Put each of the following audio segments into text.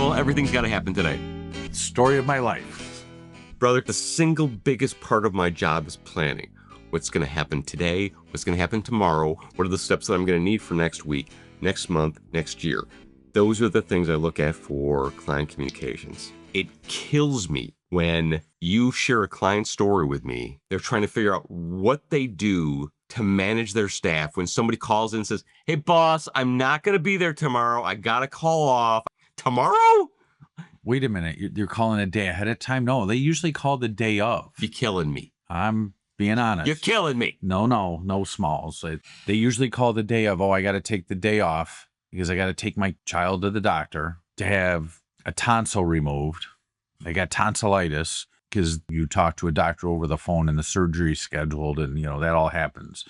well, everything's got to happen today. Story of my life. Brother, the single biggest part of my job is planning. What's going to happen today? What's going to happen tomorrow? What are the steps that I'm going to need for next week, next month, next year? Those are the things I look at for client communications. It kills me when you share a client story with me. They're trying to figure out what they do to manage their staff when somebody calls in and says, hey, boss, I'm not going to be there tomorrow. I got to call off. Tomorrow? Wait a minute. You're calling a day ahead of time? No, they usually call the day of. You're killing me. I'm being honest. You're killing me. No Smalls. They usually call the day of, oh, I got to take the day off because I got to take my child to the doctor to have a tonsil removed. They got tonsillitis because you talk to a doctor over the phone and the surgery's scheduled and, that all happens.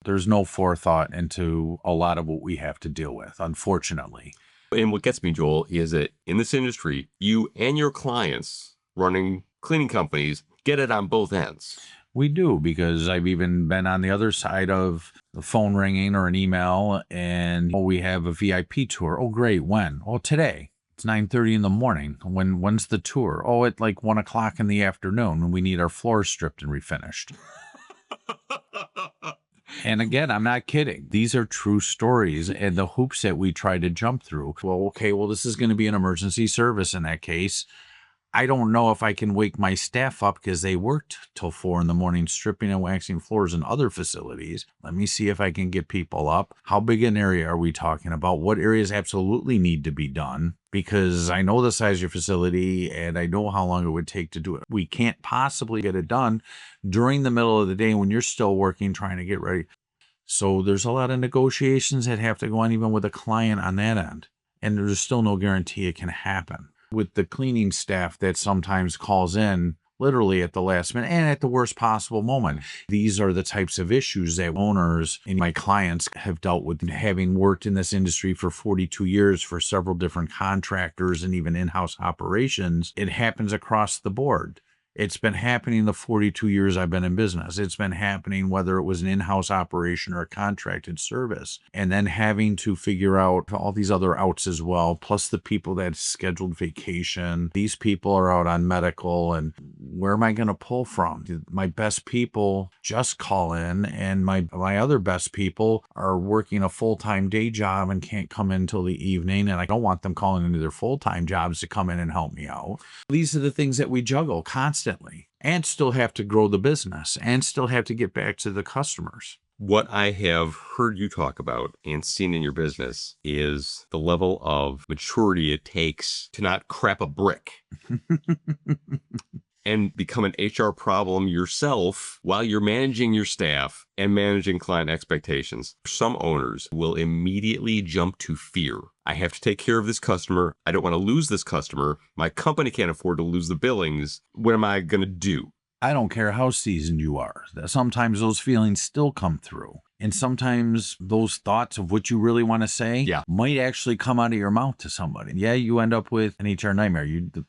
There's no forethought into a lot of what we have to deal with, unfortunately. And what gets me, Joel, is that in this industry, you and your clients running cleaning companies get it on both ends. We do, because I've even been on the other side of the phone ringing or an email and we have a VIP tour. Oh, great. When? Well, today. It's 9:30 in the morning. When's the tour? Oh, at like 1 o'clock in the afternoon when we need our floors stripped and refinished. And again, I'm not kidding. These are true stories and the hoops that we try to jump through. Well, okay, this is going to be an emergency service in that case. I don't know if I can wake my staff up because they worked till 4 in the morning stripping and waxing floors in other facilities. Let me see if I can get people up. How big an area are we talking about? What areas absolutely need to be done? Because I know the size of your facility and I know how long it would take to do it. We can't possibly get it done during the middle of the day when you're still working, trying to get ready. So there's a lot of negotiations that have to go on even with a client on that end. And there's still no guarantee it can happen. With the cleaning staff that sometimes calls in literally at the last minute and at the worst possible moment. These are the types of issues that owners and my clients have dealt with. Having worked in this industry for 42 years for several different contractors and even in-house operations, it happens across the board. It's been happening the 42 years I've been in business. It's been happening whether it was an in-house operation or a contracted service. And then having to figure out all these other outs as well, plus the people that scheduled vacation. These people are out on medical, and where am I going to pull from? My best people just call in, and my other best people are working a full-time day job and can't come in till the evening, and I don't want them calling into their full-time jobs to come in and help me out. These are the things that we juggle constantly. And still have to grow the business and still have to get back to the customers. What I have heard you talk about and seen in your business is the level of maturity it takes to not crap a brick and become an HR problem yourself while you're managing your staff and managing client expectations. Some owners will immediately jump to fear. I have to take care of this customer. I don't want to lose this customer. My company can't afford to lose the billings. What am I going to do? I don't care how seasoned you are. Sometimes those feelings still come through. And sometimes those thoughts of what you really want to say might actually come out of your mouth to somebody. Yeah, you end up with an HR nightmare.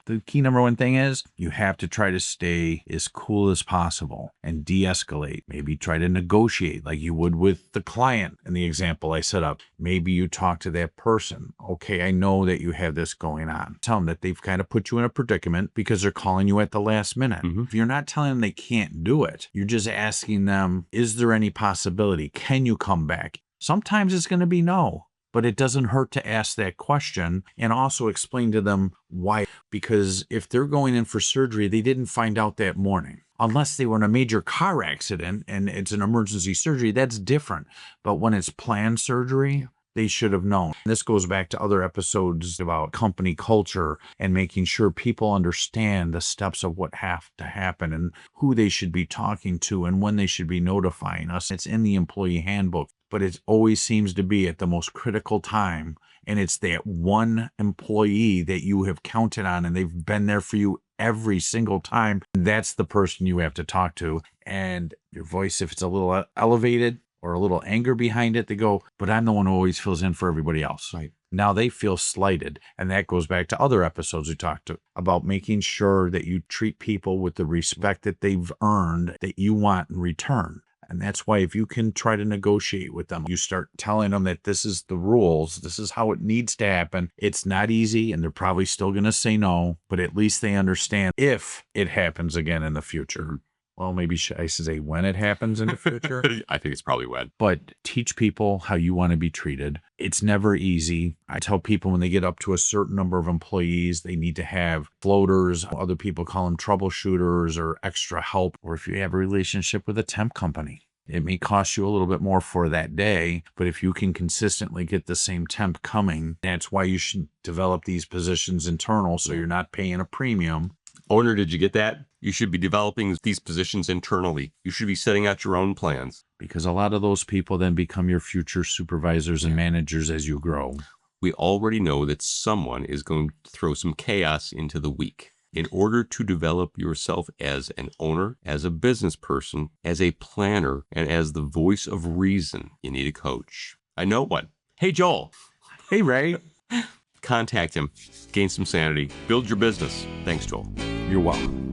The key number one thing is you have to try to stay as cool as possible and de-escalate. Maybe try to negotiate like you would with the client in the example I set up. Maybe you talk to that person. Okay, I know that you have this going on. Tell them that they've kind of put you in a predicament because they're calling you at the last minute. If you're not telling them they can't do it, you're just asking them, is there any possibility? Can you come back? Sometimes it's going to be no, but it doesn't hurt to ask that question and also explain to them why. Because if they're going in for surgery, they didn't find out that morning. Unless they were in a major car accident and it's an emergency surgery, that's different. But when it's planned surgery, they should have known. This goes back to other episodes about company culture and making sure people understand the steps of what have to happen and who they should be talking to and when they should be notifying us. It's in the employee handbook, but it always seems to be at the most critical time. And it's that one employee that you have counted on and they've been there for you every single time. That's the person you have to talk to. And your voice, if it's a little elevated, or a little anger behind it, they go, but I'm the one who always fills in for everybody else. Right. Now they feel slighted. And that goes back to other episodes we talked about making sure that you treat people with the respect that they've earned that you want in return. And that's why if you can try to negotiate with them, you start telling them that this is the rules, this is how it needs to happen. It's not easy, and they're probably still going to say no, but at least they understand if it happens again in the future. Well, maybe I should say when it happens in the future. I think it's probably when. But teach people how you want to be treated. It's never easy. I tell people when they get up to a certain number of employees, they need to have floaters. Other people call them troubleshooters or extra help. Or if you have a relationship with a temp company, it may cost you a little bit more for that day, but if you can consistently get the same temp coming, that's why you should develop these positions internal so you're not paying a premium. Owner, did you get that? You should be developing these positions internally. You should be setting out your own plans. Because a lot of those people then become your future supervisors and managers as you grow. We already know that someone is going to throw some chaos into the week. In order to develop yourself as an owner, as a business person, as a planner, and as the voice of reason, you need a coach. I know one. Hey, Joel. Hey, Ray. Contact him. Gain some sanity. Build your business. Thanks, Joel. You're welcome.